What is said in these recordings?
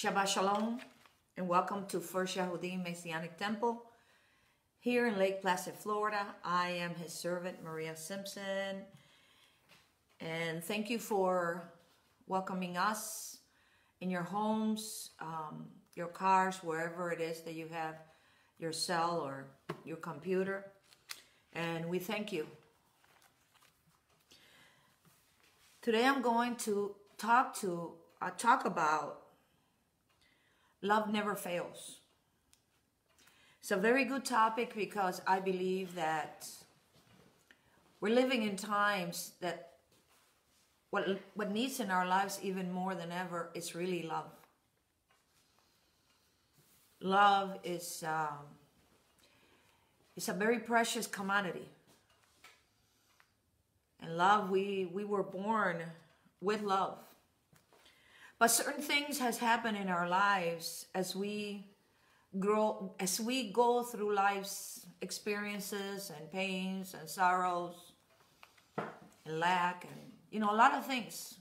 Shabbat Shalom, and welcome to First Yahudin Messianic Temple here in Lake Placid, Florida. I am his servant, Maria Simpson, and thank you for welcoming us in your homes, your cars, wherever it is that you have your cell or your computer, and we thank you. Today I'm going to talk about love never fails. It's a very good topic because I believe that we're living in times that what needs in our lives even more than ever is really love. Love is a very precious commodity. And love, we were born with love. But certain things has happened in our lives as we grow, as we go through life's experiences and pains and sorrows and lack and, a lot of things.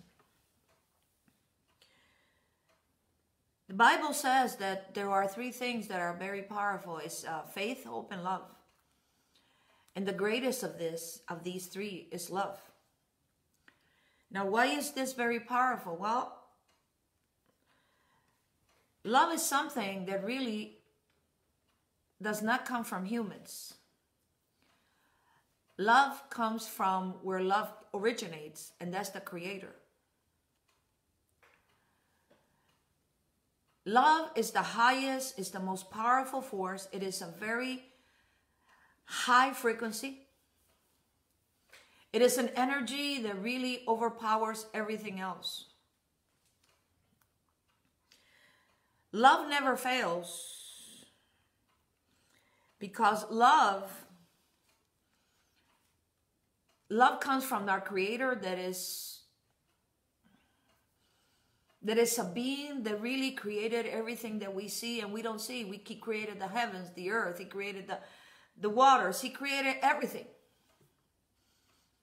The Bible says that there are three things that are very powerful. It's faith, hope, and love. And the greatest of these three is love. Now, why is this very powerful? Well, love is something that really does not come from humans. Love comes from where love originates, and that's the Creator. Love is the highest, is the most powerful force. It is a very high frequency. It is an energy that really overpowers everything else. Love never fails because love comes from our Creator that is a being that really created everything that we see and we don't see. He created the heavens, the earth. He created the waters. He created everything.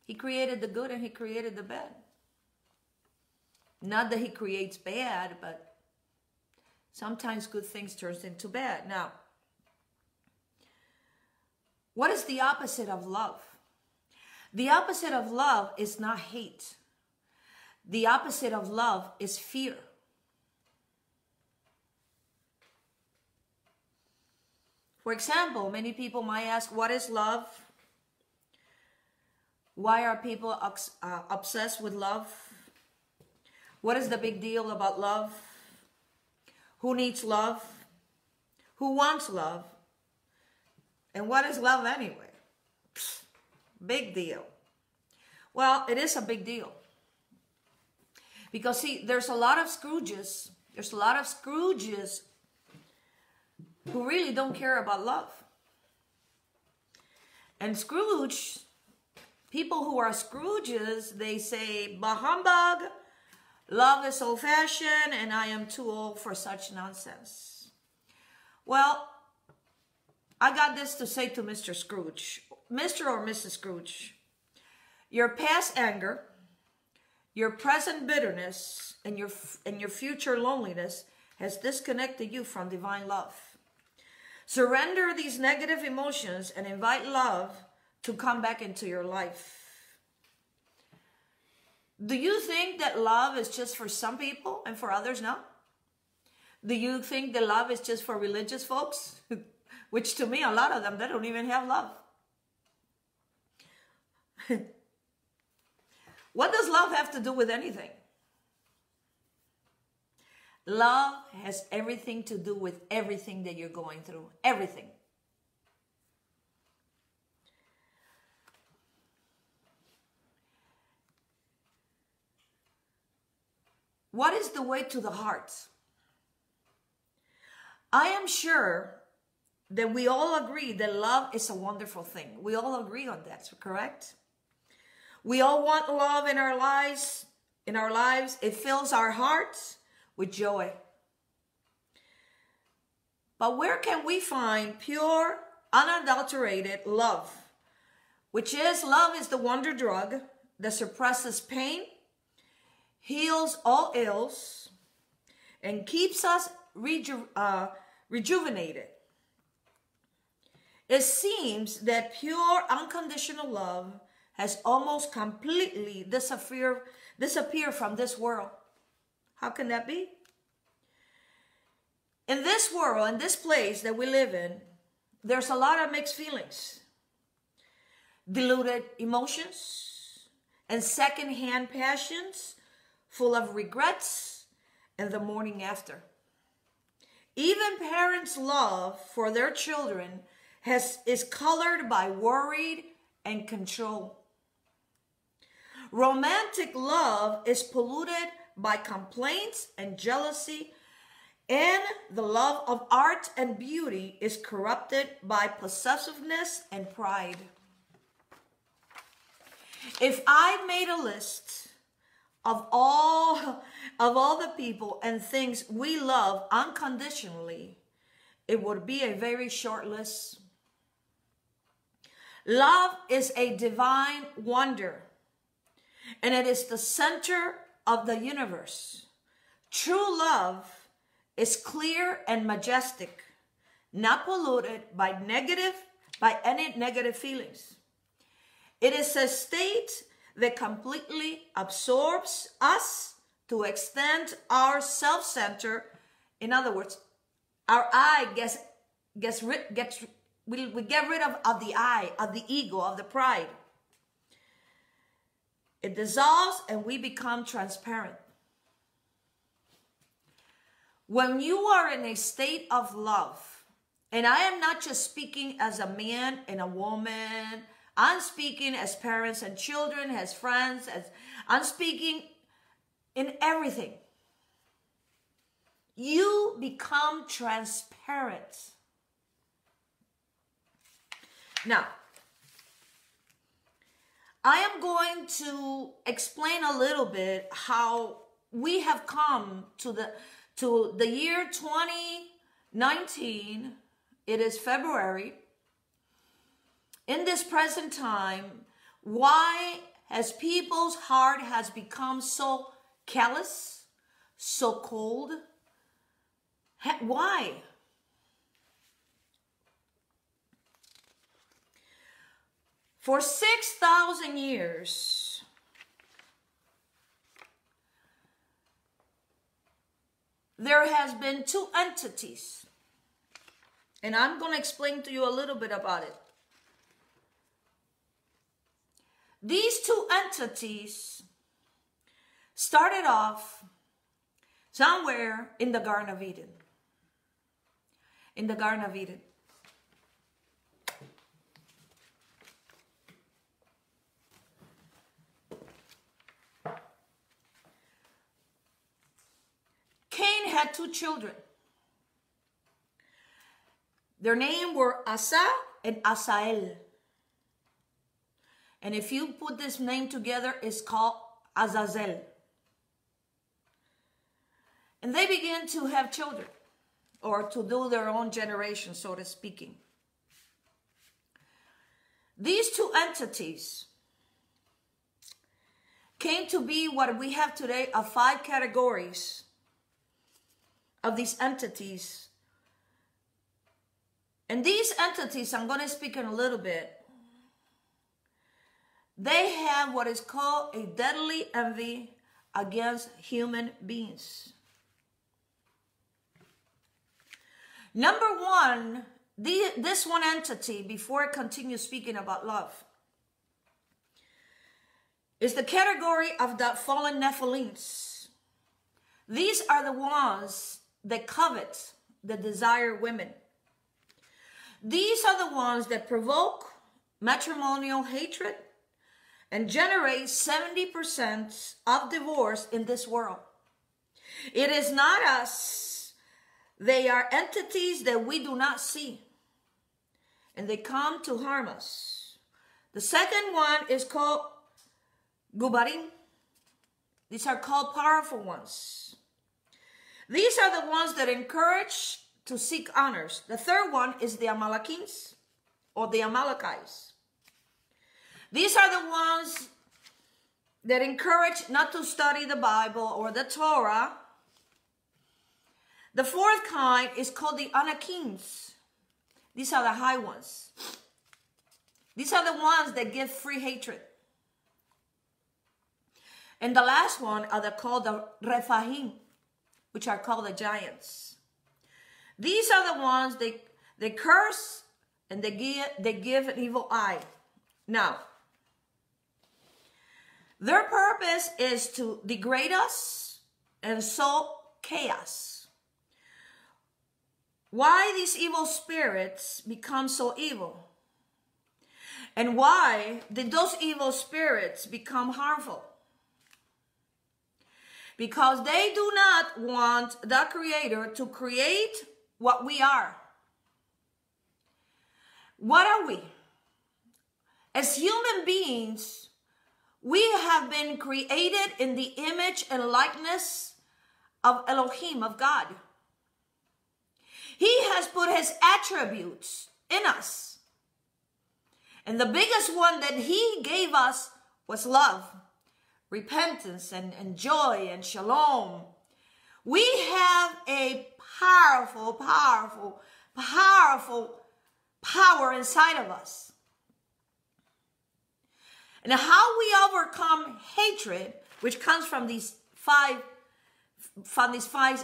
He created the good and He created the bad. Not that He creates bad, but sometimes good things turns into bad. Now, what is the opposite of love? The opposite of love is not hate. The opposite of love is fear. For example, many people might ask, what is love? Why are people obsessed with love? What is the big deal about love? Who needs love? Who wants love? And what is love anyway? Pfft, big deal. Well, it is a big deal. Because see, there's a lot of Scrooges. There's a lot of Scrooges who really don't care about love. And Scrooge, people who are Scrooges, they say, bah humbug, love is old-fashioned, and I am too old for such nonsense. Well, I got this to say to Mr. Scrooge, Mr. or Mrs. Scrooge. Your past anger, your present bitterness, and your future loneliness has disconnected you from divine love. Surrender these negative emotions and invite love to come back into your life. Do you think that love is just for some people and for others no? Do you think that love is just for religious folks? Which to me, a lot of them, they don't even have love. What does love have to do with anything? Love has everything to do with everything that you're going through. Everything. What is the way to the heart? I am sure that we all agree that love is a wonderful thing. We all agree on that, correct? We all want love in our lives. It fills our hearts with joy. But where can we find pure, unadulterated love? Which is, love is the wonder drug that suppresses pain, heals all ills, and keeps us rejuvenated. It seems that pure unconditional love has almost completely disappeared from this world. How can that be? In this world, in this place that we live in, there's a lot of mixed feelings, diluted emotions, and secondhand passions full of regrets and the morning after. Even parents' love for their children is colored by worry and control. Romantic love is polluted by complaints and jealousy, and the love of art and beauty is corrupted by possessiveness and pride. If I made a list of all the people and things we love unconditionally, it would be a very short list. Love is a divine wonder, and it is the center of the universe. True love is clear and majestic, not polluted by any negative feelings. It is a state that completely absorbs us to extend our self-center. In other words, our I we get rid of the I, of the ego, of the pride. It dissolves and we become transparent. When you are in a state of love, and I am not just speaking as a man and a woman, I'm speaking as parents and children, as friends, I'm speaking in everything. You become transparent. Now, I am going to explain a little bit how we have come to the year 2019. It is February. In this present time, why has people's heart has become so callous, so cold? Why? For 6,000 years, there has been two entities, and I'm going to explain to you a little bit about it. These two entities started off somewhere in the Garden of Eden. In the Garden of Eden. Cain had two children. Their names were Asa and Asael. And if you put this name together, it's called Azazel. And they began to have children, or to do their own generation, so to speaking. These two entities came to be what we have today of 5 categories of these entities. And these entities, I'm going to speak in a little bit. They have what is called a deadly envy against human beings. Number one, this one entity, before I continue speaking about love, is the category of the fallen Nephilims. These are the ones that covet, that desire women. These are the ones that provoke matrimonial hatred and generate 70% of divorce in this world. It is not us. They are entities that we do not see, and they come to harm us. The second one is called Gubarim. These are called powerful ones. These are the ones that encourage to seek honors. The third one is the Amalekites, or the Amalekites. These are the ones that encourage not to study the Bible or the Torah. The fourth kind is called the Anakims. These are the high ones. These are the ones that give free hatred. And the last one are called the Rephahim, which are called the giants. These are the ones they curse and they give an evil eye. Now, their purpose is to degrade us and sow chaos. Why these evil spirits become so evil? And why did those evil spirits become harmful? Because they do not want the Creator to create what we are. What are we? As human beings, we have been created in the image and likeness of Elohim, of God. He has put his attributes in us. And the biggest one that he gave us was love, repentance, and joy, and shalom. We have a powerful, powerful, powerful power inside of us. And how we overcome hatred, which comes from these five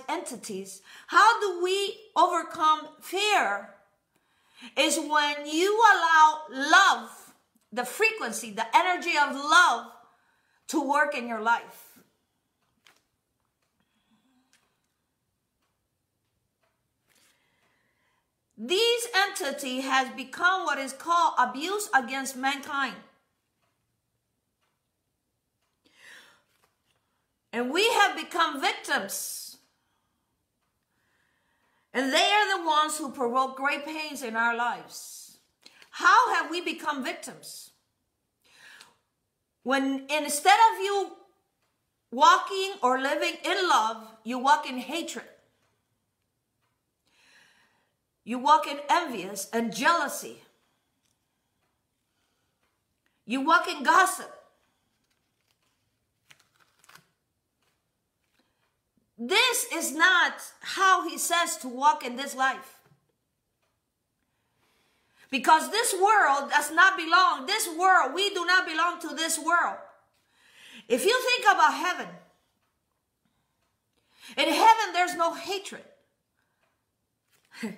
entities, how do we overcome fear? Is when you allow love, the frequency, the energy of love, to work in your life. This entity has become what is called abuse against mankind. And we have become victims. And they are the ones who provoke great pains in our lives. How have we become victims? When instead of you walking or living in love, you walk in hatred. You walk in envious and jealousy. You walk in gossip. This is not how he says to walk in this life. Because this world does not belong. This world, we do not belong to this world. If you think about heaven, in heaven there's no hatred. In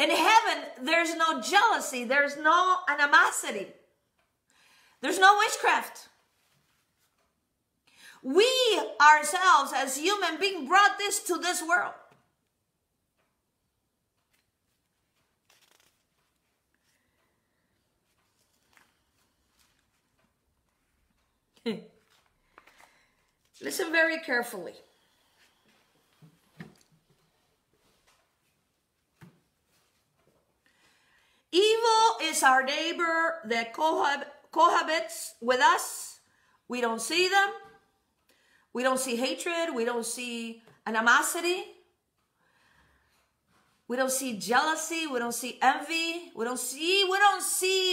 heaven there's no jealousy. There's no animosity. There's no witchcraft. We ourselves as human beings brought this to this world. Listen very carefully. Evil is our neighbor that cohabits with us. We don't see them. We don't see hatred. We don't see animosity. We don't see jealousy. We don't see envy. We don't see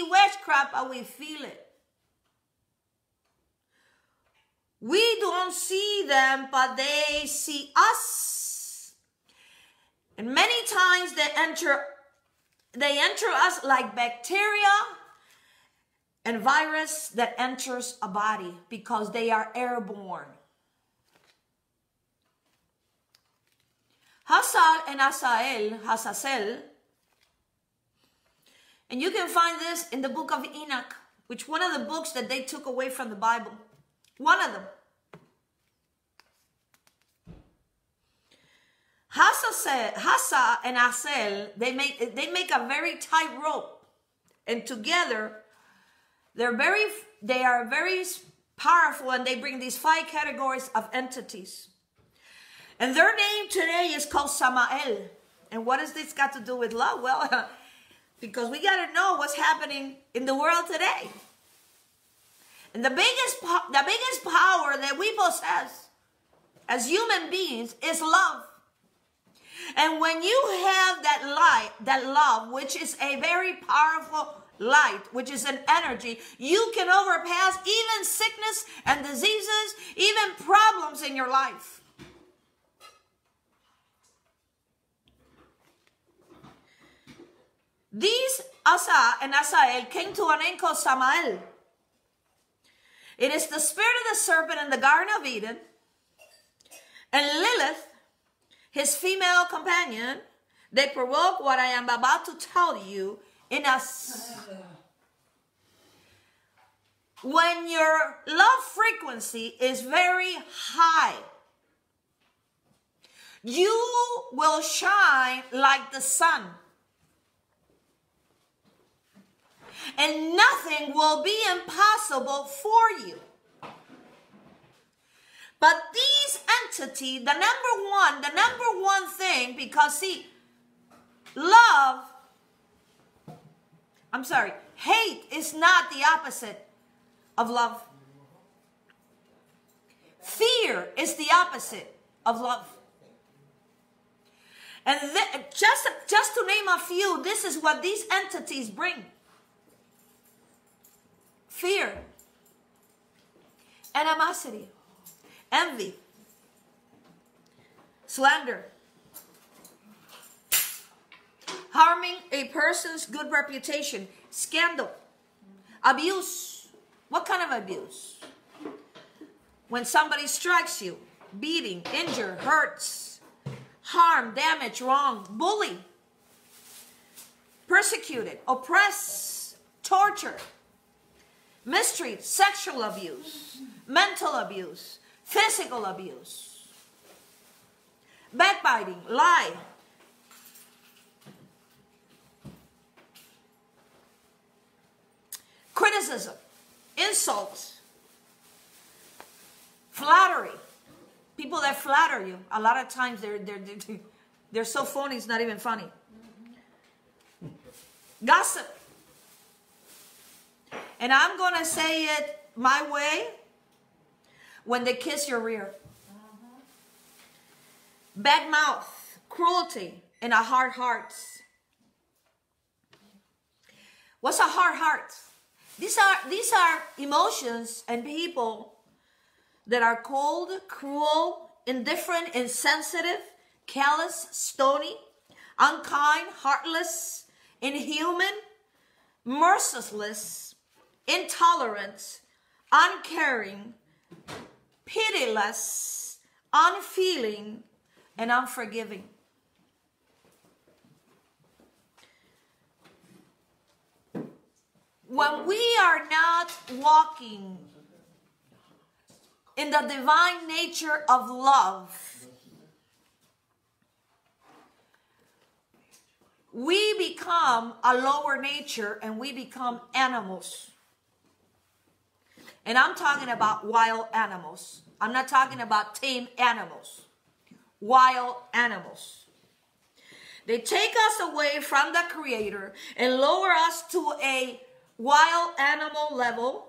witchcraft, but we feel it. We don't see them, but they see us. And many times they enter us like bacteria and virus that enters a body because they are airborne. Hasal and Hazazel, and you can find this in the book of Enoch, which one of the books that they took away from the Bible. One of them. Hasa and Asel, they make a very tight rope, and together they are very powerful, and they bring these 5 categories of entities. And their name today is called Samael. And what has this got to do with love? Well, because we got to know what's happening in the world today. And the biggest power that we possess as human beings is love. And when you have that love, which is a very powerful light, which is an energy, you can overpass even sickness and diseases, even problems in your life. These Asa and Asael came to a name called Samael. It is the spirit of the serpent in the Garden of Eden. And Lilith, his female companion, they provoke what I am about to tell you in us. When your love frequency is very high, you will shine like the sun. And nothing will be impossible for you. But these entities, the number one thing, because see, hate is not the opposite of love. Fear is the opposite of love. And just to name a few, this is what these entities bring. Fear, animosity, envy, slander, harming a person's good reputation, scandal, abuse. What kind of abuse? When somebody strikes you, beating, injure, hurts, harm, damage, wrong, bully, persecuted, oppress, torture, mistreat, sexual abuse, mental abuse, physical abuse, backbiting, lie, criticism, insults, flattery. People that flatter you, a lot of times they're so phony, it's not even funny. Gossip. And I'm going to say it my way. When they kiss your rear. Bad mouth, cruelty, and a hard heart. What's a hard heart? These are emotions and people that are cold, cruel, indifferent, insensitive, callous, stony, unkind, heartless, inhuman, merciless, intolerant, uncaring, pitiless, unfeeling, and unforgiving. When we are not walking in the divine nature of love, we become a lower nature and we become animals. And I'm talking about wild animals. I'm not talking about tame animals. Wild animals. They take us away from the Creator and lower us to a wild animal level.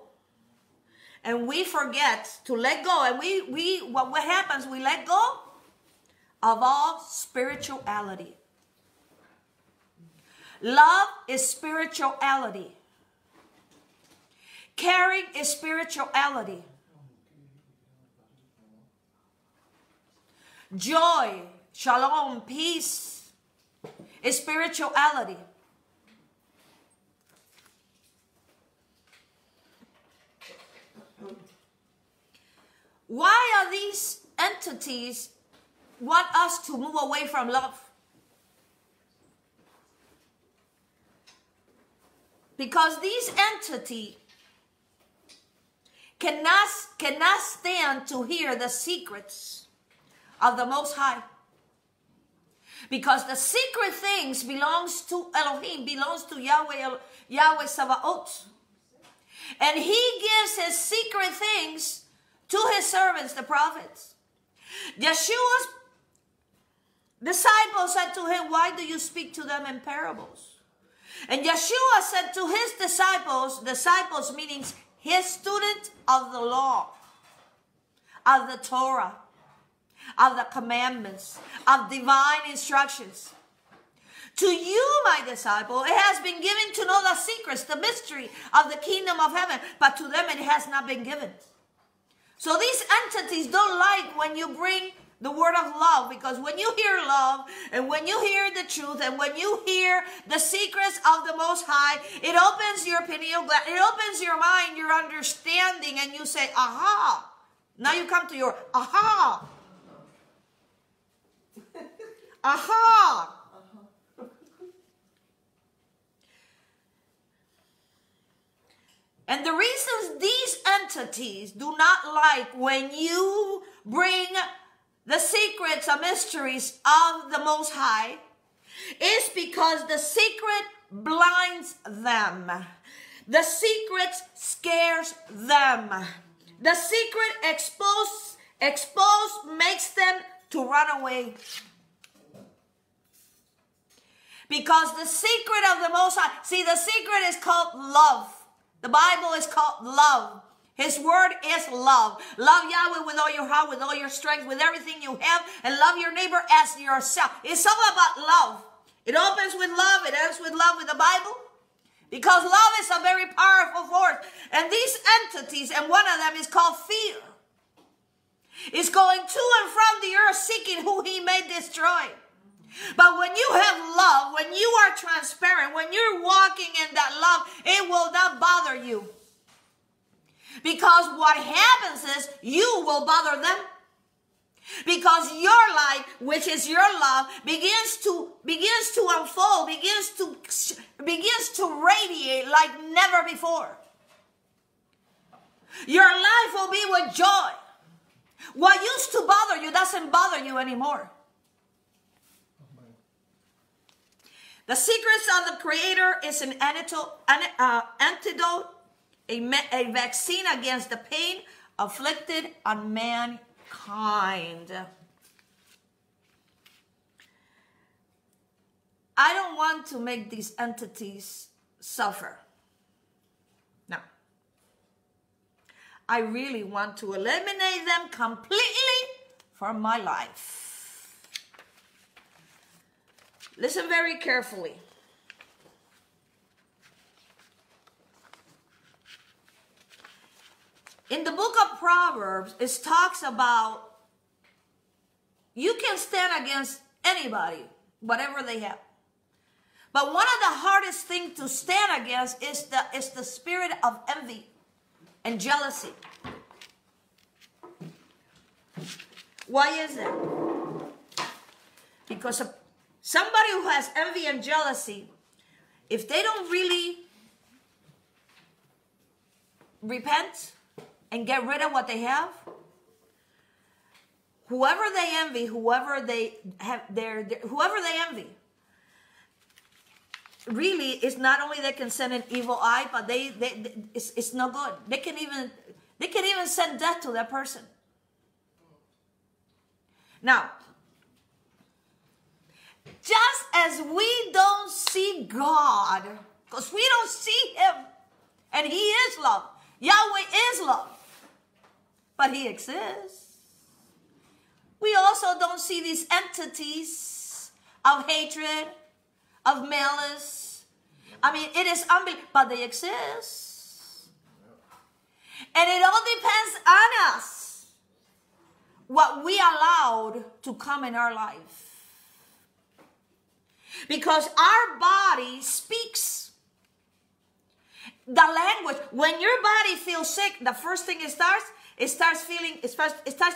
And we forget to let go. And what happens? We let go of all spirituality. Love is spirituality. Caring is spirituality. Joy, shalom, peace is spirituality. Why are these entities want us to move away from love? Because these entities cannot stand to hear the secrets of the Most High. Because the secret things belongs to Elohim, belongs to Yahweh Sabaoth. And He gives His secret things to His servants, the prophets. Yeshua's disciples said to Him, "Why do you speak to them in parables?" And Yeshua said to His disciples meaning His student of the law, of the Torah, of the commandments, of divine instructions. To you, my disciple, it has been given to know the secrets, the mystery of the kingdom of heaven, but to them it has not been given. So these entities don't like when you bring the word of love, because when you hear love and when you hear the truth and when you hear the secrets of the Most High, it opens your pineal gland, it opens your mind, your understanding, and you say, aha. Now you come to your aha. Aha. And the reasons these entities do not like when you bring the secrets and mysteries of the Most High is because the secret blinds them. The secret scares them. The secret exposed makes them to run away. Because the secret of the Most High, see, the secret is called love. The Bible is called love. His word is love. Love Yahweh with all your heart, with all your strength, with everything you have, and love your neighbor as yourself. It's all about love. It opens with love. It ends with love with the Bible. Because love is a very powerful force. And these entities, and one of them is called fear, is going to and from the earth seeking who he may destroy. But when you have love, when you are transparent, when you're walking in that love, it will not bother you. Because what happens is you will bother them. Because your light, which is your love, begins to unfold, begins to radiate like never before. Your life will be with joy. What used to bother you doesn't bother you anymore. The secrets of the Creator is an antidote, a vaccine against the pain afflicted on mankind. I don't want to make these entities suffer. No. I really want to eliminate them completely from my life. Listen very carefully. In the book of Proverbs, it talks about you can stand against anybody, whatever they have. But one of the hardest things to stand against is the spirit of envy and jealousy. Why is that? Because somebody who has envy and jealousy, if they don't really repent and get rid of what they have, whoever they envy, whoever they envy, really, it's not only they can send an evil eye, but it's no good. They can even send death to that person. Now, just as we don't see God, because we don't see him, and he is love. Yahweh is love, but he exists. We also don't see these entities of hatred, of malice. I mean, it is unbelievable, but they exist. And it all depends on us, what we allowed to come in our life. Because our body speaks the language. When your body feels sick, the first thing it starts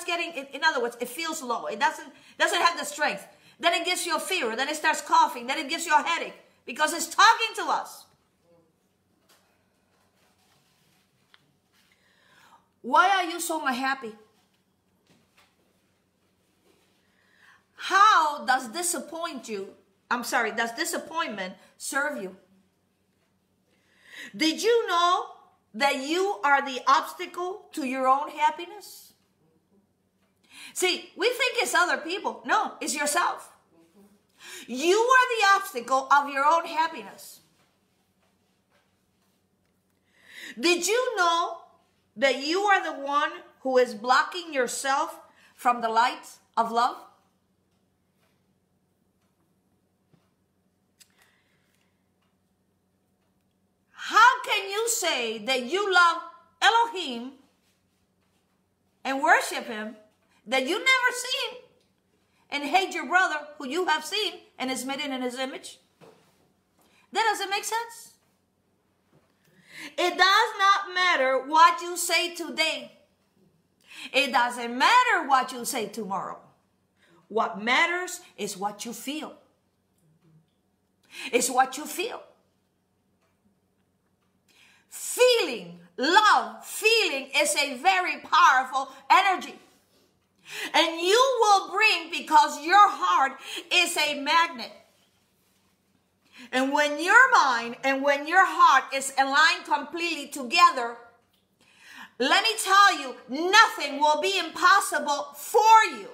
getting, in other words, it feels low. It doesn't have the strength. Then it gives you a fever. Then it starts coughing. Then it gives you a headache. Because it's talking to us. Why are you so unhappy? How does disappointment serve you? Did you know that you are the obstacle to your own happiness? See, we think it's other people. No, it's yourself. You are the obstacle of your own happiness. Did you know that you are the one who is blocking yourself from the light of love? How can you say that you love Elohim and worship him that you never seen and hate your brother who you have seen and is made in his image? That doesn't make sense. It does not matter what you say today. It doesn't matter what you say tomorrow. What matters is what you feel. It's what you feel. Feeling, love, feeling is a very powerful energy. And you will bring, because your heart is a magnet. And when your mind and when your heart is aligned completely together, let me tell you, nothing will be impossible for you.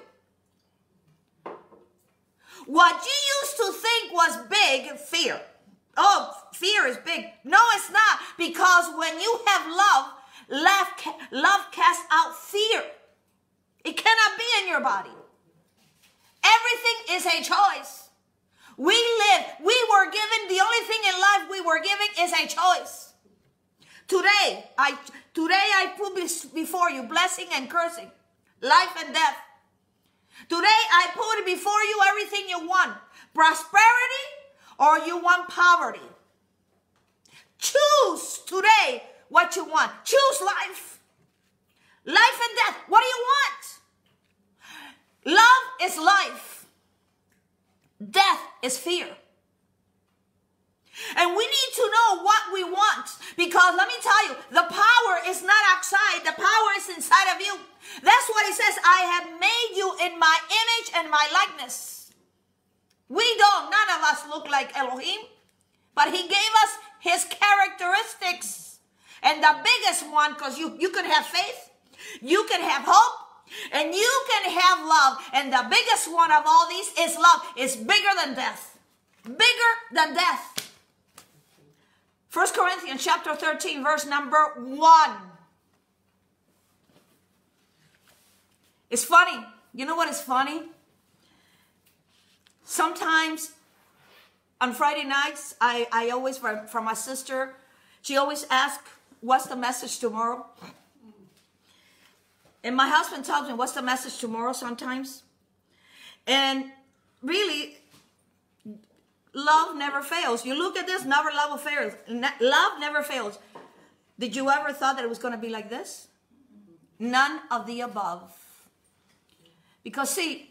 What you used to think was big, fear. Oh, fear is big. No, it's not. Because when you have love casts out fear. It cannot be in your body. Everything is a choice. We were given, the only thing in life we were given is a choice. Today I put before you blessing and cursing, life and death. Today I put before you everything you want, prosperity or you want poverty. Choose today what you want. Choose life. Life and death. What do you want? Love is life. Death is fear. And we need to know what we want, because let me tell you, the power is not outside. The power is inside of you. That's what he says. I have made you in my image and my likeness. None of us look like Elohim, but he gave us his characteristics. And the biggest one, because you can have faith, you can have hope, and you can have love. And the biggest one of all these is love. It's bigger than death. Bigger than death. 1 Corinthians chapter 13, verse number 1. It's funny. You know what is funny? Sometimes on Friday nights, I always, from my sister, she always asks, what's the message tomorrow? And my husband tells me, what's the message tomorrow sometimes? And really, love never fails. You look at this, love fails. Love never fails. Did you ever thought that it was going to be like this? None of the above. Because see,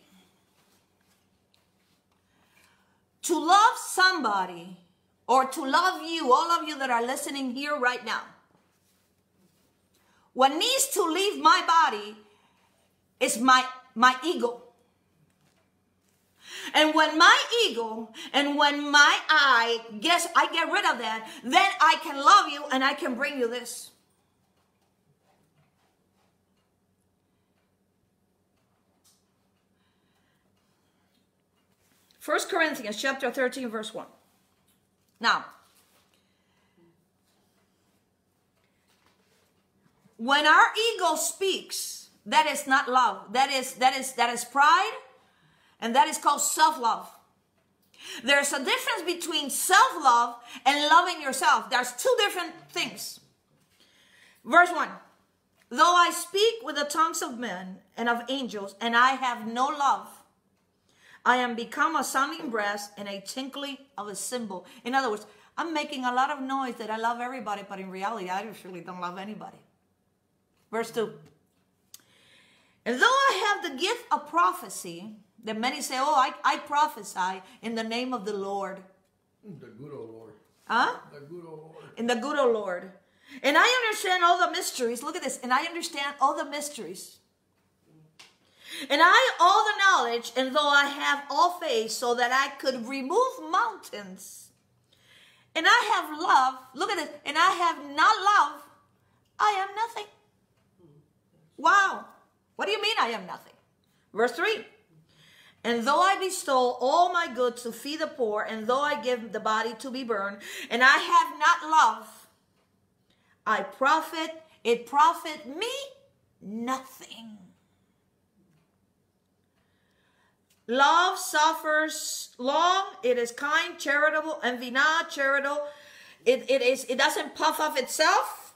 to love somebody or to love you, all of you that are listening here right now, what needs to leave my body is my ego. And when my ego and when I get rid of that, then I can love you and I can bring you this. First Corinthians chapter 13, verse 1. Now, when our ego speaks, that is not love. That is pride, and that is called self-love. There's a difference between self-love and loving yourself. There's two different things. Verse 1. Though I speak with the tongues of men and of angels, and I have no love, I am become a sounding brass and a tinkling of a cymbal. In other words, I'm making a lot of noise that I love everybody, but in reality, I really don't love anybody. Verse 2. And though I have the gift of prophecy, that many say, oh, I prophesy in the name of the Lord. The good old Lord. Huh? The good old Lord. In the good old Lord. And I understand all the mysteries. Look at this. And I understand all the mysteries. And I all the knowledge, and though I have all faith, so that I could remove mountains. And I have love. Look at this. And I have not love. I am nothing. Wow. What do you mean I am nothing? Verse 3. And though I bestow all my goods to feed the poor, and though I give the body to be burned, and I have not love, it profit me nothing. Love suffers long, it is kind, charitable, envy not, charitable. It doesn't puff up itself.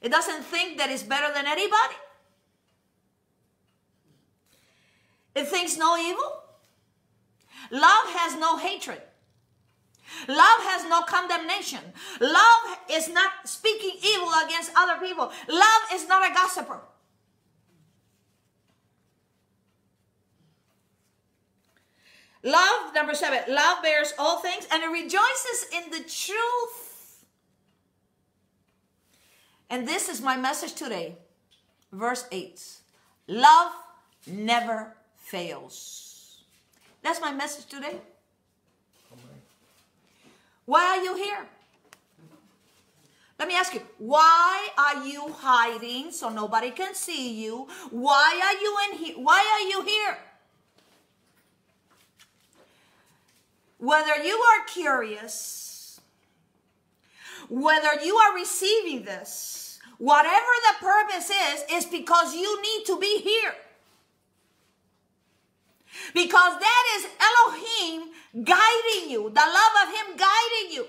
It doesn't think that it's better than anybody. It thinks no evil. Love has no hatred. Love has no condemnation. Love is not speaking evil against other people. Love is not a gossiper. Love, number 7, love bears all things and it rejoices in the truth. And this is my message today. Verse 8. Love never fails. That's my message today. Why are you here? Let me ask you, why are you hiding so nobody can see you? Why are you in here? Why are you here? Whether you are curious, whether you are receiving this, whatever the purpose is because you need to be here. Because that is Elohim guiding you, the love of him guiding you.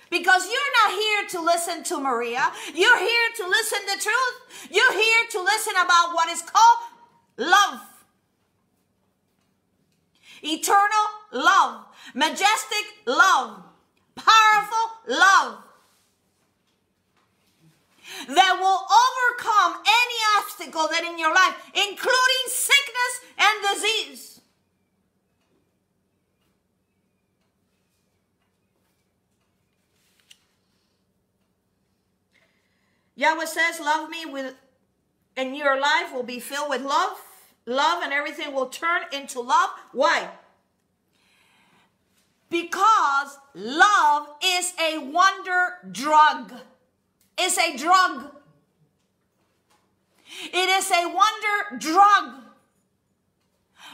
Because you're not here to listen to Maria. You're here to listen the truth. You're here to listen about what is called love. Eternal love. Majestic love. Powerful love. That will overcome any obstacle that in your life, including sickness and disease. Yahweh says, love me and your life will be filled with love. Love and everything will turn into love. Why? Because love is a wonder drug. It's a drug. It is a wonder drug.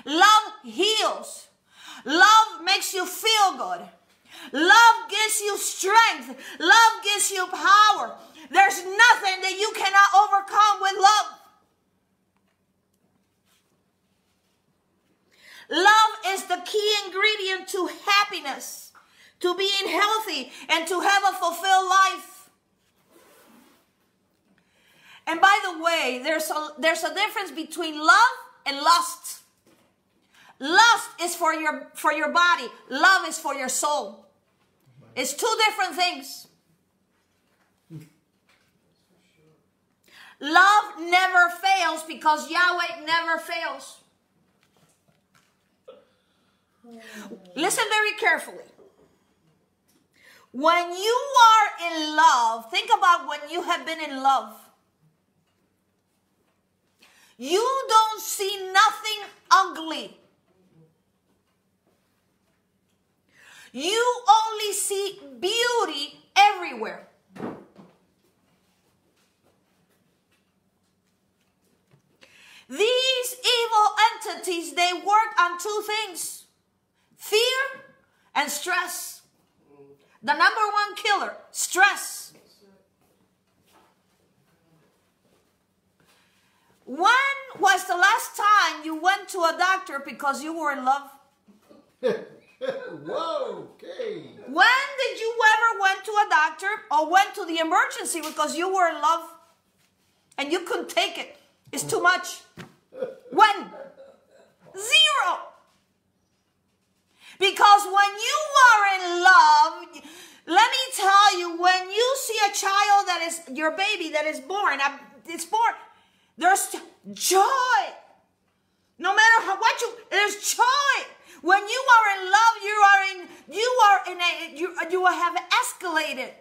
Love heals. Love makes you feel good. Love gives you strength. Love gives you power. There's nothing that you cannot overcome with love. Love is the key ingredient to happiness, to being healthy, and to have a fulfilled life. And by the way, there's a difference between love and lust. Lust is for your body. Love is for your soul. It's two different things. Love never fails because Yahweh never fails. Listen very carefully. When you are in love, think about when you have been in love. You don't see nothing ugly. You only see beauty everywhere. These evil entities, they work on two things: fear and stress. The number one killer, stress. When was the last time you went to a doctor because you were in love? Whoa, okay. When did you ever went to a doctor or went to the emergency because you were in love and you couldn't take it? It's too much. When? Zero. Because when you are in love, let me tell you, when you see a child that is your baby that is born, it's born, there's joy. No matter there's joy. When you are in love, you have escalated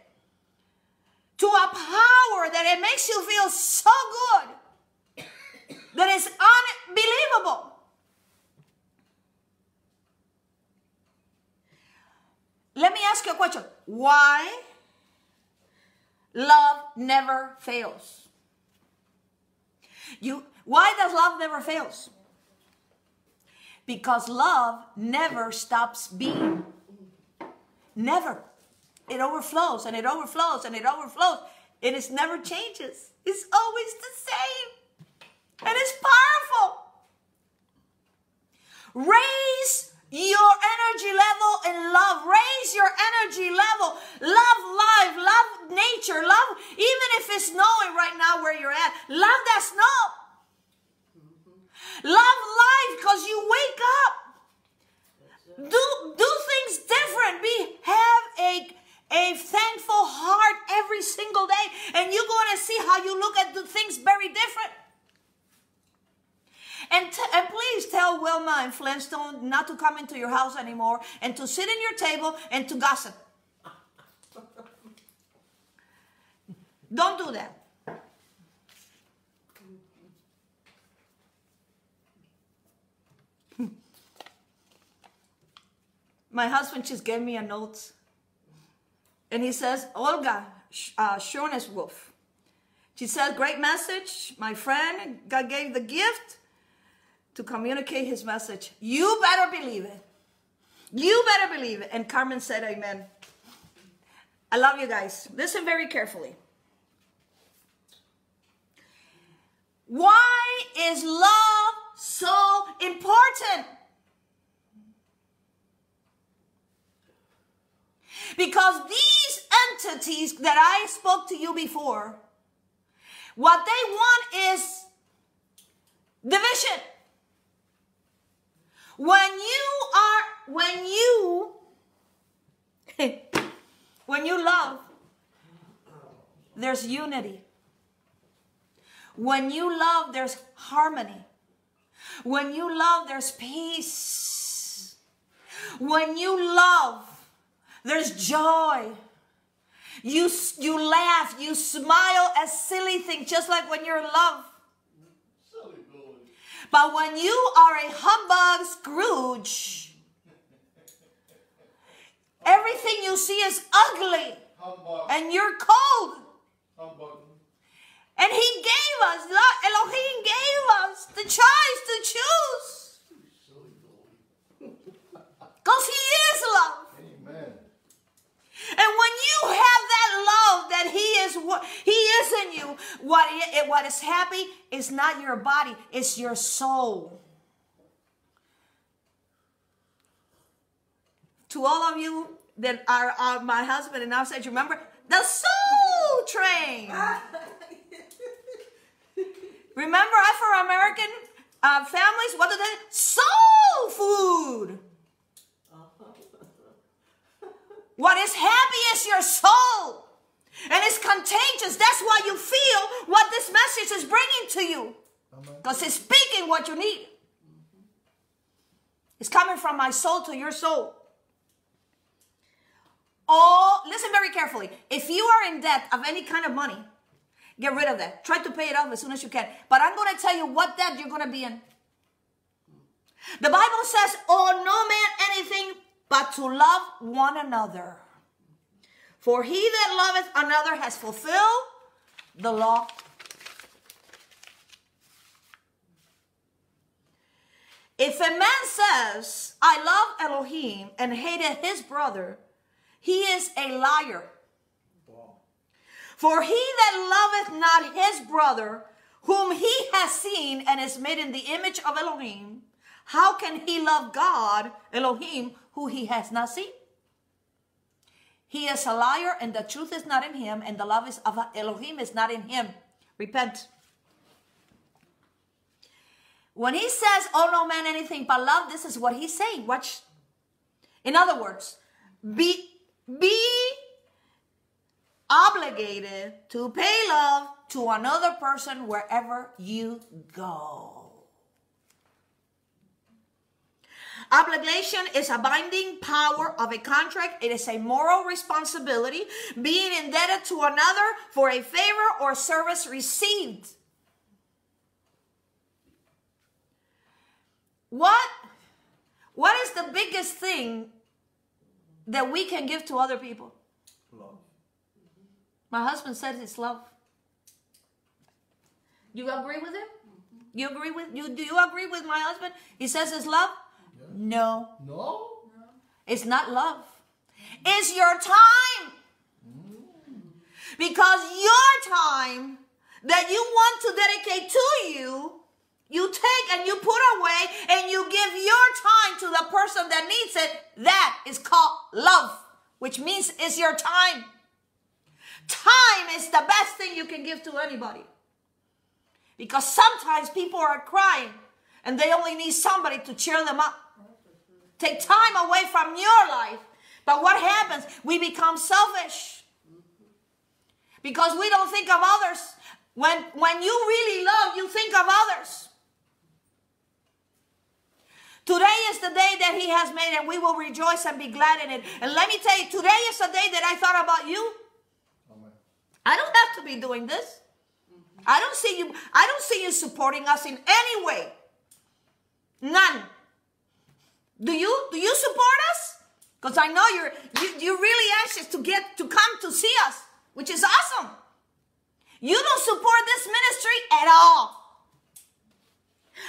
to a power that it makes you feel so good that is unbelievable. Let me ask you a question. Why love never fails? Why does love never fails? Because love never stops being. Never. It overflows and it overflows and it overflows. And it never changes. It's always the same. And it's powerful. Raise your energy level in love. Raise your energy level. Love life. Love nature. Love, even if it's snowing right now where you're at. Love that snow. Love life because you wake up. Do things different. Have a thankful heart every single day, and you're going to see how you look at the things very different. And please tell Wilma and Flintstone not to come into your house anymore and to sit in your table and to gossip. Don't do that. My husband just gave me a note. And he says, Olga, Shoness Wolf. She says, great message. My friend, God gave the gift to communicate his message. You better believe it. You better believe it. And Carmen said, amen. I love you guys. Listen very carefully. Why is love so important? Because these entities that I spoke to you before, what they want is division. When you love, there's unity. When you love, there's harmony. When you love, there's peace. When you love, there's joy. You laugh, you smile at silly things, just like when you're in love. But when you are a humbug Scrooge, everything you see is ugly. And you're cold. And he gave us, Elohim gave us the choice to choose. Because he is love. Amen. And when you have that love that he is in you, what is happy is not your body, it's your soul. To all of you that are my husband and I said, you remember the soul train. Remember Afro-American families, what do they? Soul food. What is happy is your soul. And it's contagious. That's why you feel what this message is bringing to you. Because it's speaking what you need. It's coming from my soul to your soul. Oh, listen very carefully. If you are in debt of any kind of money, get rid of that. Try to pay it off as soon as you can. But I'm going to tell you what debt you're going to be in. The Bible says, owe no man anything but to love one another. For he that loveth another has fulfilled the law. If a man says, I love Elohim and hated his brother, he is a liar. Wow. For he that loveth not his brother, whom he has seen and is made in the image of Elohim, how can he love God, Elohim, who he has not seen? He is a liar, and the truth is not in him, and the love of Elohim is not in him. Repent. When he says, oh no man anything but love, this is what he's saying. Watch. In other words, be obligated to pay love to another person wherever you go. Obligation is a binding power of a contract. It is a moral responsibility, being indebted to another for a favor or service received. What is the biggest thing that we can give to other people? Love. My husband said it's love. You agree with him? You agree with you? Do you agree with my husband? He says it's love. Yeah. No. No? It's not love. It's your time. Because your time that you want to dedicate to you, you take and you put away and you give your time to the person that needs it. That is called love, which means it's your time. Time is the best thing you can give to anybody. Because sometimes people are crying And they only need somebody to cheer them up. Take time away from your life. But what happens? We become selfish. Because we don't think of others. When you really love, you think of others. Today is the day that he has made, and we will rejoice and be glad in it. And let me tell you, today is the day that I thought about you. Amen. I don't have to be doing this. I don't see you supporting us in any way. None. Do you support us? Because I know you're really anxious to come to see us, which is awesome. You don't support this ministry at all.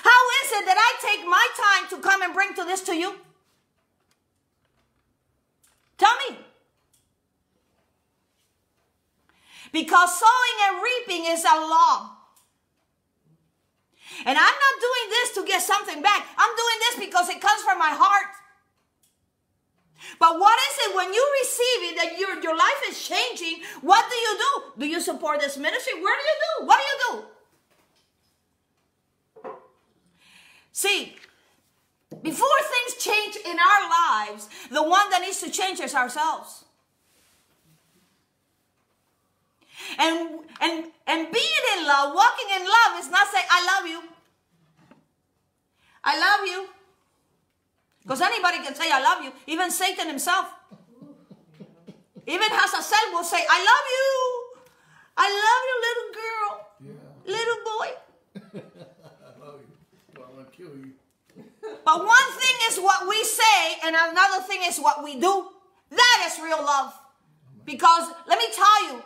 How is it that I take my time to come and bring this to you? Tell me. Because sowing and reaping is a law. And I'm not doing this to get something back. I'm doing this because it comes from my heart. But what is it when you receive it that your life is changing? What do? Do you support this ministry? Where do you do? What do you do? See, before things change in our lives, the one that needs to change is ourselves. And being in love, walking in love is not saying, I love you. I love you. Because anybody can say, I love you. Even Satan himself. Even Hazazel will say, I love you. I love you, little girl. Yeah. Little boy. I love you. Well, I'm going to kill you. But one thing is what we say, and another thing is what we do. That is real love. Because, let me tell you,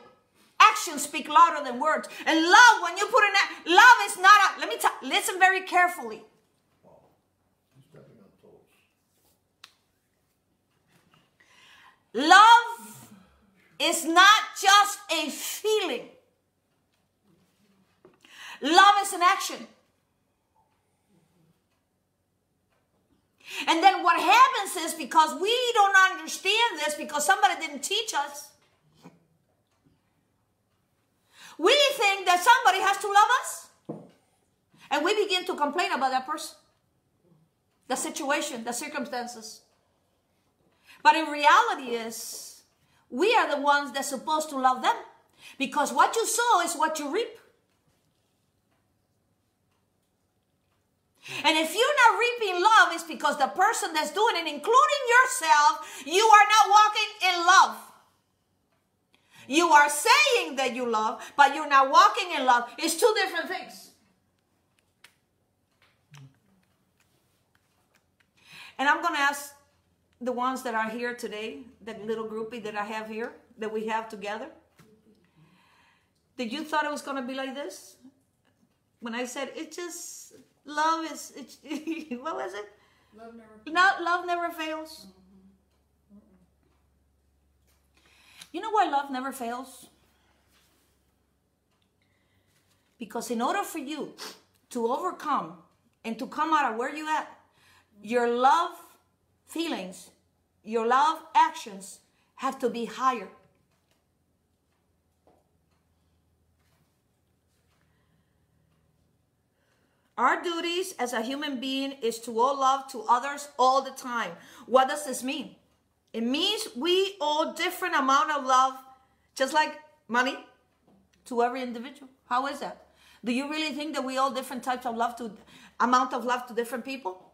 actions speak louder than words. And love, when you put in that, love is not listen very carefully. Wow. You're stepping on toes. Love is not just a feeling. Love is an action. And then what happens is, because we don't understand this, because somebody didn't teach us, we think that somebody has to love us. And we begin to complain about that person, the situation, the circumstances. But in reality is, we are the ones that's supposed to love them. Because what you sow is what you reap. And if you're not reaping love, it's because the person that's doing it, including yourself, you are not walking in love. You are saying that you love, but you're not walking in love. It's two different things. And I'm going to ask the ones that are here today, the little groupie that I have here, that we have together. Did you thought it was going to be like this? When I said it just... Love is, what was it? Love never fails. You know why love never fails? Because in order for you to overcome and to come out of where you at, your love feelings, your love actions have to be higher. Our duties as a human being is to owe love to others all the time. What does this mean? It means we owe different amount of love, just like money, to every individual. How is that? Do you really think that we owe different types of love amount of love to different people?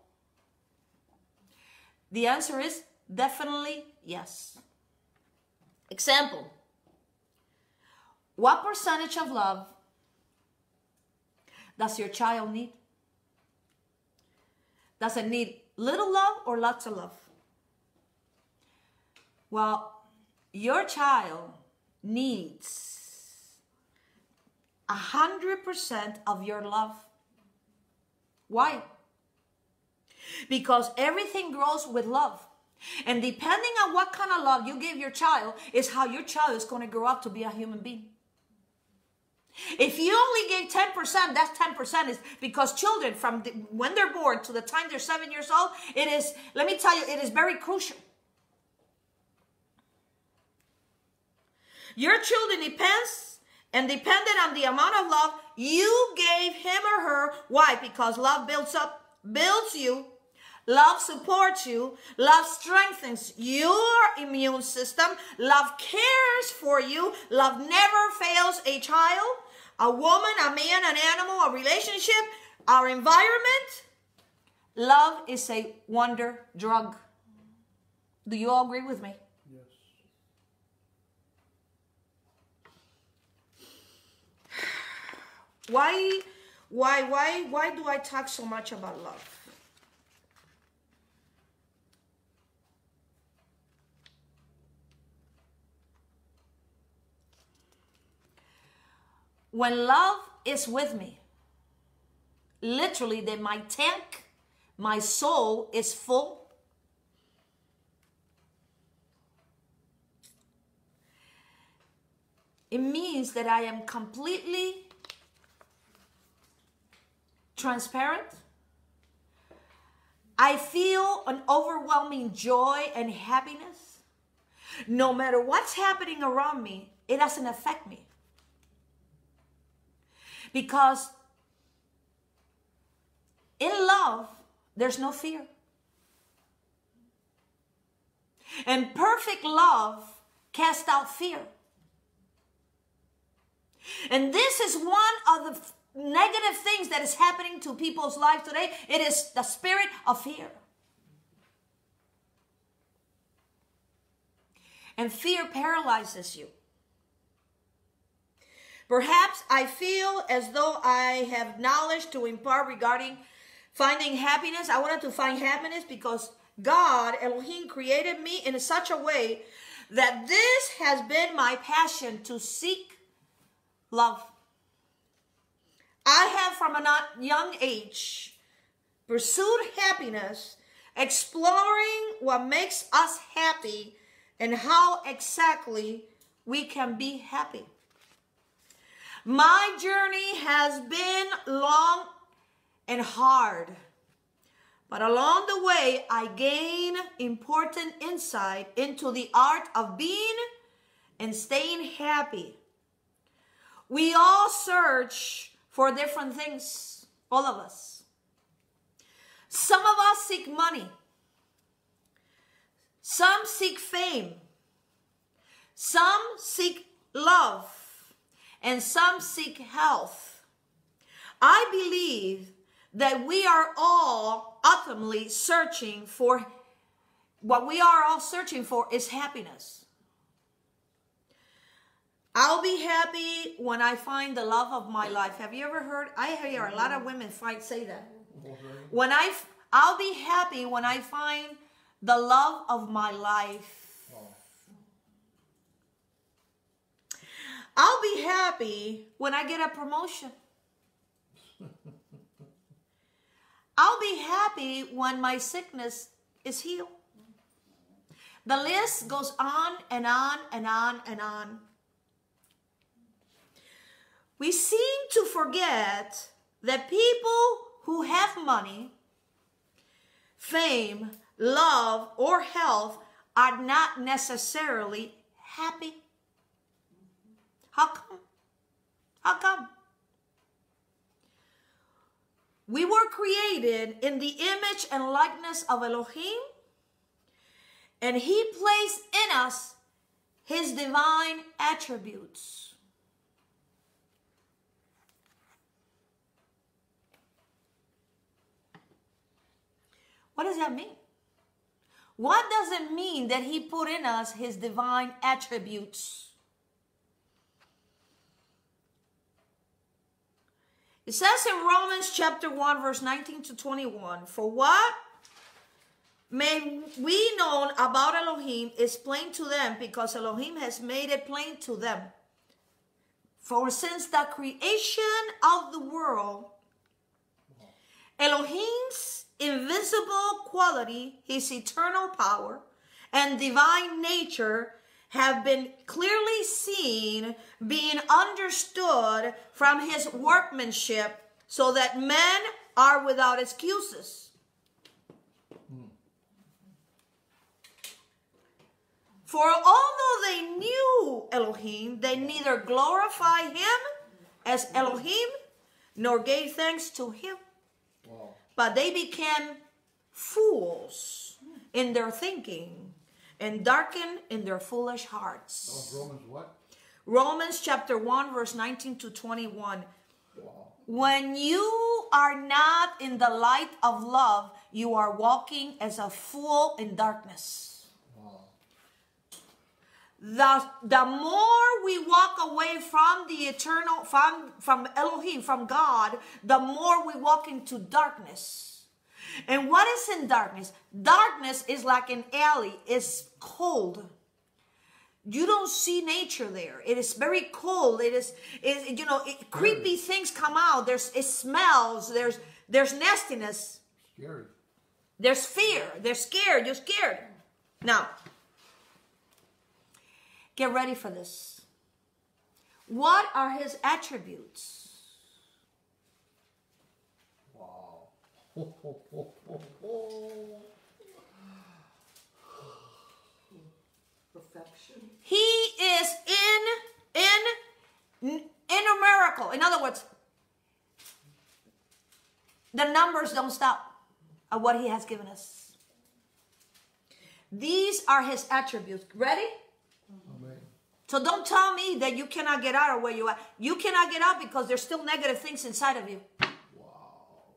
The answer is definitely yes. Example. What percentage of love does your child need? Does it need little love or lots of love? Well, your child needs 100% of your love. Why? Because everything grows with love. And depending on what kind of love you give your child is how your child is going to grow up to be a human being. If you only gave 10%, that's 10% is because children, from when they're born to the time they're 7 years old, it is, let me tell you, it is very crucial. Your children dependent on the amount of love you gave him or her. Why? Because love builds up. builds you. Love supports you. Love strengthens your immune system. Love cares for you. Love never fails a child, a woman, a man, an animal, a relationship, our environment. Love is a wonder drug. Do you all agree with me? Yes. Why do I talk so much about love? When love is with me, literally, then my tank, my soul is full. It means that I am completely transparent. I feel an overwhelming joy and happiness. No matter what's happening around me, it doesn't affect me. Because in love, there's no fear. And perfect love casts out fear. And this is one of the negative things that is happening to people's lives today. It is the spirit of fear. And fear paralyzes you. Perhaps I feel as though I have knowledge to impart regarding finding happiness. I wanted to find happiness because God, Elohim, created me in such a way that this has been my passion to seek love. I have from a young age pursued happiness, exploring what makes us happy and how exactly we can be happy. My journey has been long and hard, but along the way, I gain important insight into the art of being and staying happy. We all search for different things, all of us. Some of us seek money. Some seek fame. Some seek love. And some seek health. I believe that we are all ultimately searching for, what we are all searching for is happiness. I'll be happy when I find the love of my life. Have you ever heard? I hear a lot of women say that. When I'll be happy when I find the love of my life. I'll be happy when I get a promotion. I'll be happy when my sickness is healed. The list goes on and on and on and on. We seem to forget that people who have money, fame, love, or health are not necessarily happy. How come? How come? We were created in the image and likeness of Elohim, and He placed in us His divine attributes. What does that mean? What does it mean that He put in us His divine attributes? It says in Romans chapter 1, verse 19 to 21, for what may we know about Elohim is plain to them, because Elohim has made it plain to them. For since the creation of the world, Elohim's invisible quality, His eternal power, and divine nature have been clearly seen, being understood from His workmanship, so that men are without excuses. For although they knew Elohim, they neither glorified Him as Elohim, nor gave thanks to Him, but they became fools in their thinking and darkened in their foolish hearts. Romans what? Romans chapter 1, verse 19 to 21. Wow. When you are not in the light of love, you are walking as a fool in darkness. Wow. The more we walk away from the eternal, from Elohim, from God, the more we walk into darkness. And what is in darkness? Darkness is like an alley. It's cold. You don't see nature there. It is very cold. Creepy things come out. It smells. There's nastiness. Scary. There's fear. They're scared. You're scared. Now, get ready for this. What are his attributes? Wow. Perfection. He is numerical. In other words, the numbers don't stop at what he has given us. These are his attributes. Ready? Amen. So don't tell me that you cannot get out of where you are. You cannot get out because there's still negative things inside of you. Wow.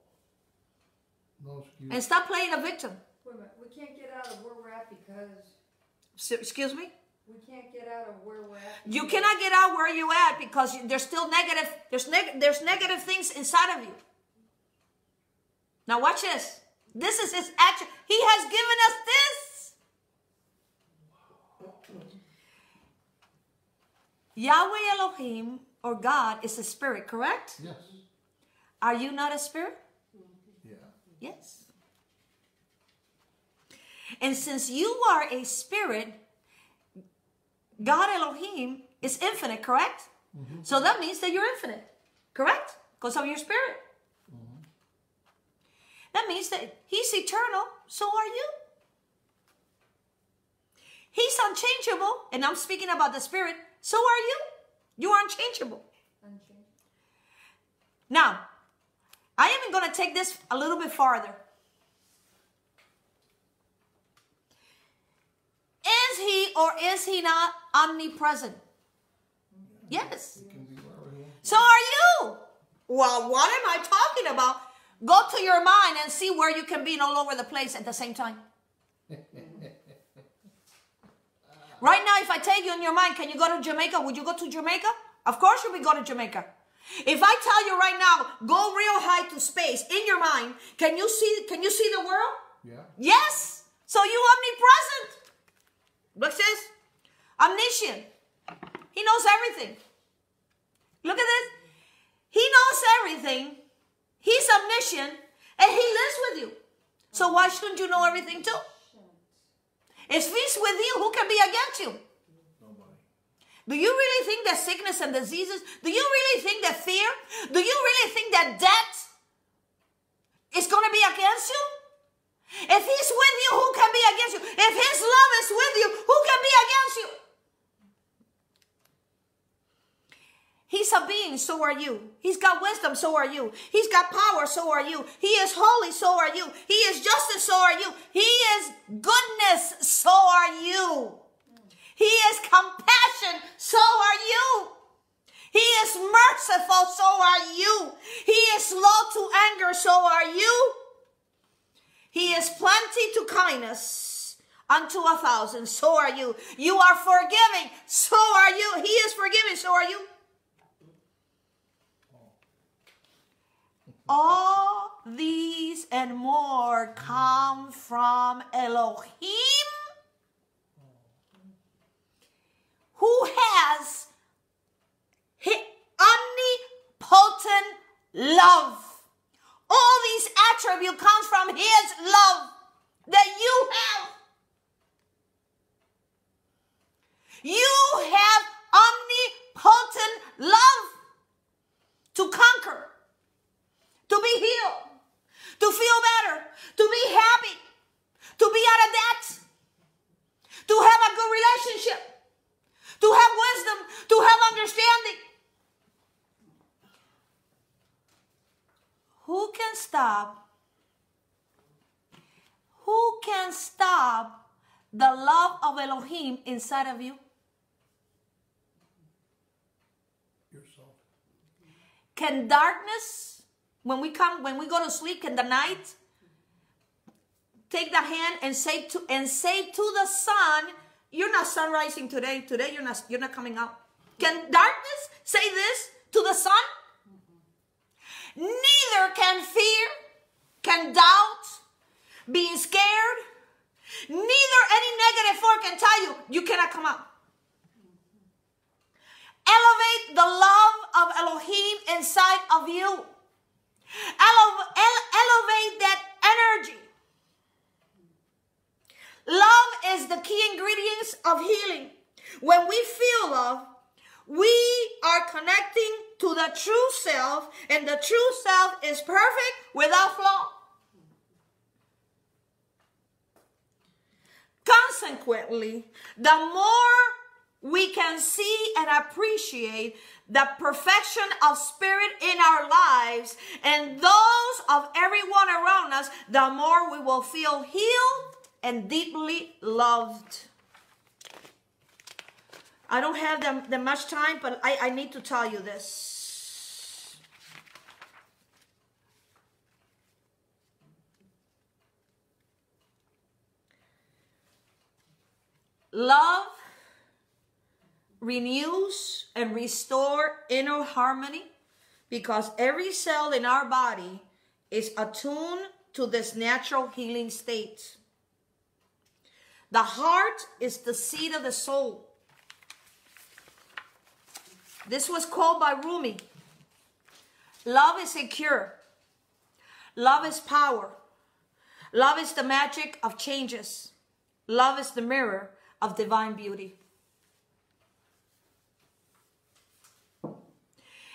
No excuse. And stop playing a victim. Wait a minute. We can't get out of where we're at because Excuse me? we can't get out of where we're at. You cannot get out where you're at because there's still negative. There's negative things inside of you. Now watch this. This is his action. He has given us this. Yahweh Elohim, or God, is a spirit, correct? Yes. Are you not a spirit? Yeah. Yes. And since you are a spirit, God Elohim is infinite, correct? Mm-hmm. So that means that you're infinite, correct? Because of your spirit. Mm-hmm. That means that he's eternal, so are you. He's unchangeable, and I'm speaking about the spirit, so are you. You are unchangeable. Unchanged. Now, I am going to take this a little bit farther. Is he or is he not omnipresent? Yes. It can be wherever he wants. So are you. Well, what am I talking about? Go to your mind and see where you can be all over the place at the same time. Right now, if I take you in your mind, can you go to Jamaica? Would you go to Jamaica? Of course you would go to Jamaica. If I tell you right now, go real high to space in your mind, can you see the world? Yeah. Yes. So you omnipresent. Look this. Omniscient. He knows everything. Look at this. He knows everything. He's omniscient and he lives with you. So why shouldn't you know everything too? If he's with you, who can be against you? Nobody. Do you really think that sickness and diseases, do you really think that fear, do you really think that death is going to be against you? If he's with you, who can be against you? If his love is with you, who can be against you? He's a being, so are you. He's got wisdom, so are you. He's got power, so are you. He is holy, so are you. He is justice, so are you. He is goodness, so are you. He is compassion, so are you. He is merciful, so are you. He is slow to anger, so are you. He is plenty to kindness unto 1,000, so are you. You are forgiving, so are you. He is forgiving, so are you. All these and more come from Elohim, who has omnipotent love. All these attributes comes from his love that you have. You have omnipotent love to conquer, to be healed, to feel better, to be happy, to be out of debt, to have a good relationship, to have wisdom, to have understanding. Who can stop can stop the love of Elohim inside of you? Yourself. Can darkness, when we go to sleep, can the night take the hand and say to the sun, you're not sunrising today. Today you're not coming out. Can darkness say this to the sun? Neither can fear, can doubt, being scared. Neither any negative force can tell you cannot come out. Elevate the love of Elohim inside of you. Elevate that energy. Love is the key ingredients of healing. When we feel love, we are connecting to the true self, and the true self is perfect without flaw. Consequently, the more we can see and appreciate the perfection of spirit in our lives and those of everyone around us, the more we will feel healed and deeply loved. I don't have that much time, but I need to tell you this. Love renews and restores inner harmony because every cell in our body is attuned to this natural healing state. The heart is the seat of the soul. This was called by Rumi. Love is a cure. Love is power. Love is the magic of changes. Love is the mirror of divine beauty.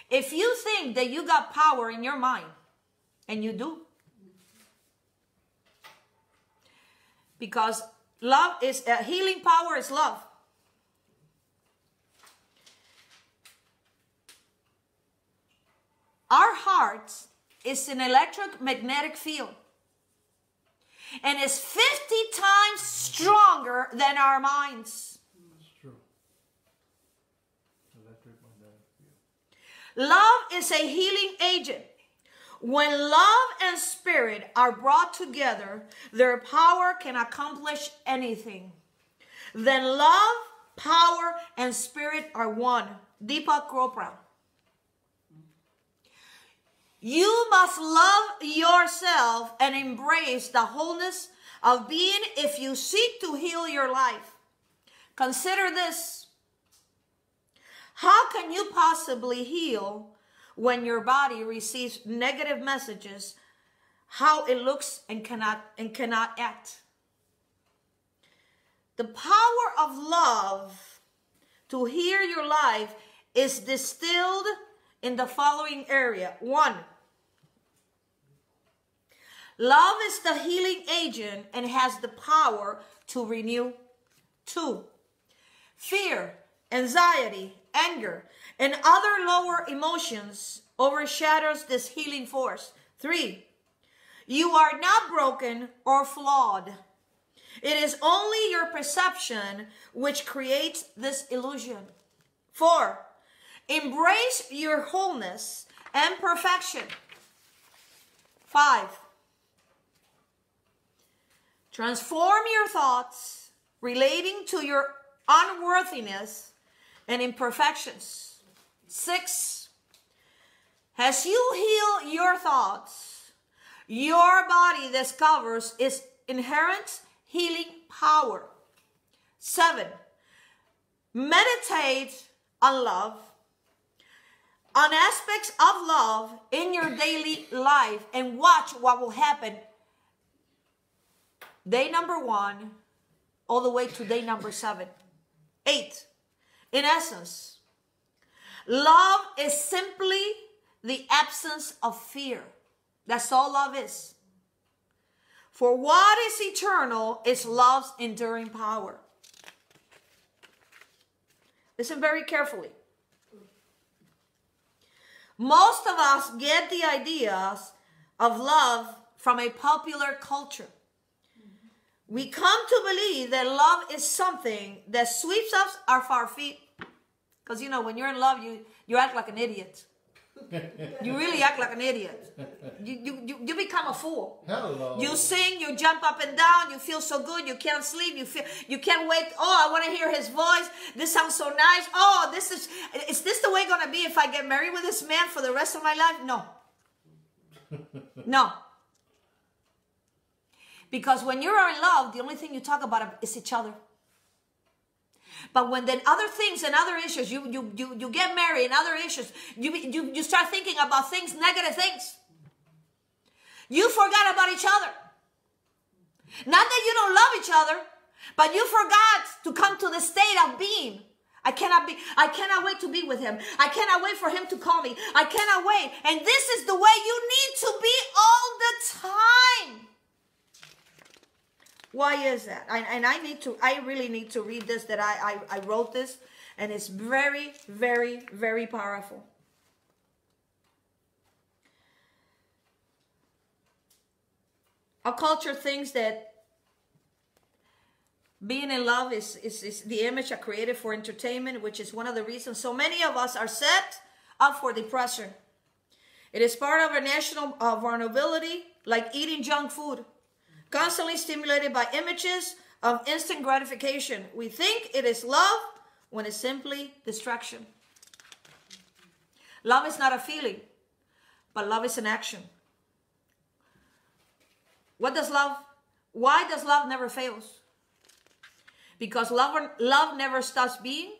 If you think that you got power in your mind, and you do, because love is healing power is love. Our hearts is an electromagnetic field, and it's 50 times stronger than our minds. That's true. Electromagnetic field. Love is a healing agent. When love and spirit are brought together, their power can accomplish anything. Then love, power, and spirit are one. Deepak Chopra. You must love yourself and embrace the wholeness of being if you seek to heal your life. Consider this. How can you possibly heal when your body receives negative messages, how it looks and cannot act? The power of love to heal your life is distilled in the following area. 1, love is the healing agent and has the power to renew. 2, fear, anxiety, anger, and other lower emotions overshadows this healing force. 3, you are not broken or flawed. It is only your perception which creates this illusion. 4, embrace your wholeness and perfection. 5, transform your thoughts relating to your unworthiness and imperfections. 6, as you heal your thoughts, your body discovers its inherent healing power. 7, meditate on love, on aspects of love in your daily life, and watch what will happen day number 1 all the way to day number 7. 8, in essence, love is simply the absence of fear. That's all love is. For what is eternal is love's enduring power. Listen very carefully. Most of us get the ideas of love from a popular culture. We come to believe that love is something that sweeps us off our feet. Because, you know, when you're in love, you act like an idiot. You really act like an idiot. You become a fool. Hello. You sing, you jump up and down, you feel so good, you can't sleep, you can't wait. Oh, I want to hear his voice. This sounds so nice. Oh, is this the way going to be if I get married with this man for the rest of my life? No. No. Because when you are in love, the only thing you talk about is each other. But when then other things and other issues, you get married and other issues, you start thinking about things, negative things. You forgot about each other. Not that you don't love each other, but you forgot to come to the state of being. I cannot wait to be with him. I cannot wait for him to call me. I cannot wait. And this is the way you need to be all the time. Why is that? I really need to read this, that I wrote this, and it's very, very, very powerful. Our culture thinks that being in love is the image I created for entertainment, which is one of the reasons so many of us are set up for depression. It is part of our national vulnerability, like eating junk food. Constantly stimulated by images of instant gratification. We think it is love when it's simply distraction. Love is not a feeling, but love is an action. Why does love never fails? Because love never stops being.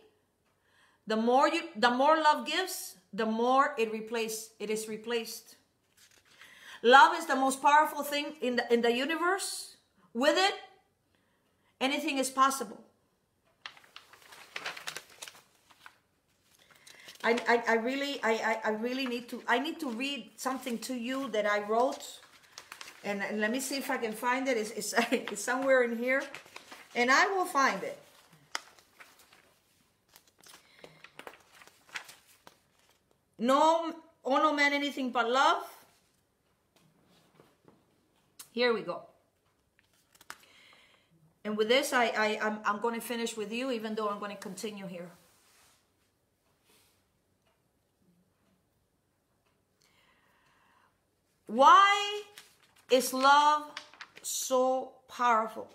The more love gives, the more it is replaced. Love is the most powerful thing in the universe. With it, anything is possible. I really need to read something to you that I wrote, and let me see if I can find it. It's somewhere in here, and I will find it. No man anything but love. Here we go. And with this, I'm going to finish with you, even though I'm going to continue here. Why is love so powerful?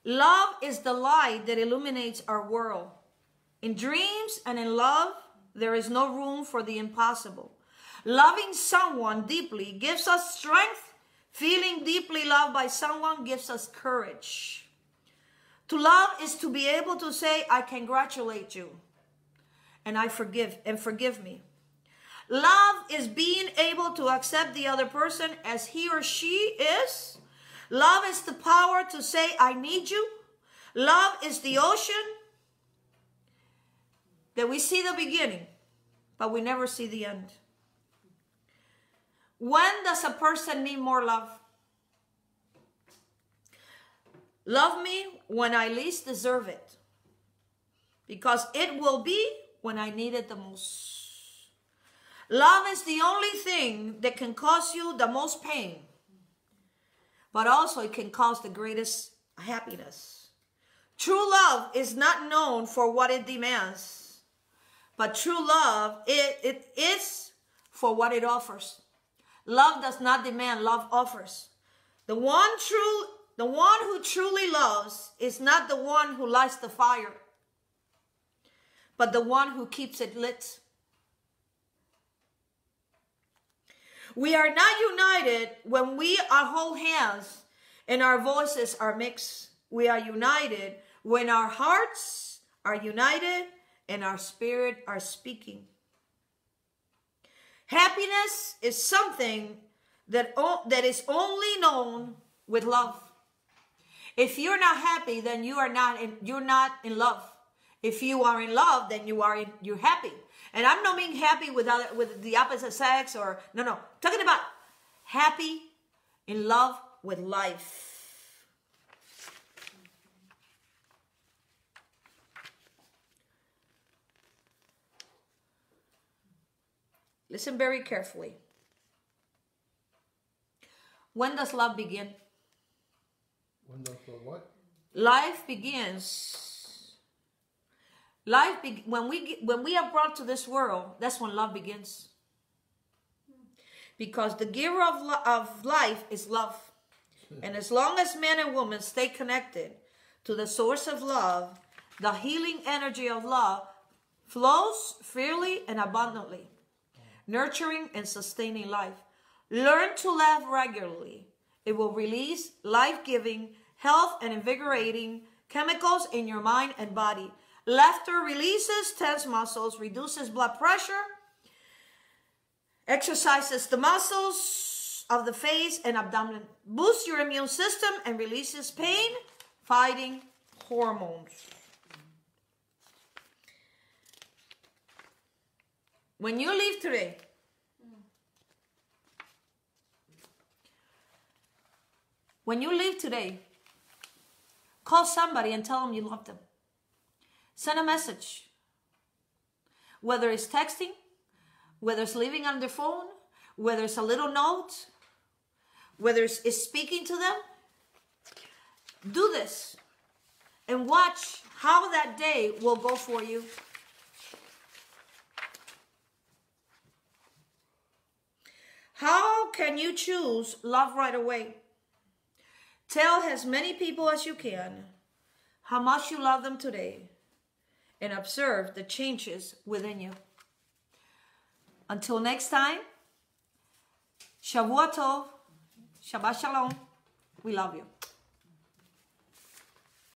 Love is the light that illuminates our world. In dreams and in love, there is no room for the impossible. Loving someone deeply gives us strength. Feeling deeply loved by someone gives us courage. To love is to be able to say, I congratulate you, and forgive me. Love is being able to accept the other person as he or she is. Love is the power to say, I need you. Love is the ocean that we see the beginning, but we never see the end. When does a person need more love? Love me when I least deserve it, because it will be when I need it the most. Love is the only thing that can cause you the most pain, but also it can cause the greatest happiness. True love is not known for what it demands, but true love, it is for what it offers. Love does not demand, love offers. The one who truly loves is not the one who lights the fire, but the one who keeps it lit. We are not united when we hold hands and our voices are mixed. We are united when our hearts are united and our spirit are speaking. Happiness is something that is only known with love. If you're not happy, then you're not in love. If you are in love, then you're happy. And I'm not being happy with the opposite sex, or no. Talking about happy in love with life. Listen very carefully. When does love begin? When does the what? Life begins. When we are brought to this world, that's when love begins. Because the giver of life is love. And as long as men and women stay connected to the source of love, the healing energy of love flows freely and abundantly, nurturing and sustaining life. Learn to laugh regularly. It will release life-giving, health and invigorating chemicals in your mind and body. Laughter releases tense muscles, reduces blood pressure, exercises the muscles of the face and abdomen, boosts your immune system, and releases pain-fighting hormones. When you leave today, call somebody and tell them you love them. Send a message. Whether it's texting, whether it's leaving on their phone, whether it's a little note, whether it's speaking to them. Do this and watch how that day will go for you. How can you choose love right away? Tell as many people as you can how much you love them today and observe the changes within you. Until next time, Shavua Tov, Shabbat Shalom. We love you.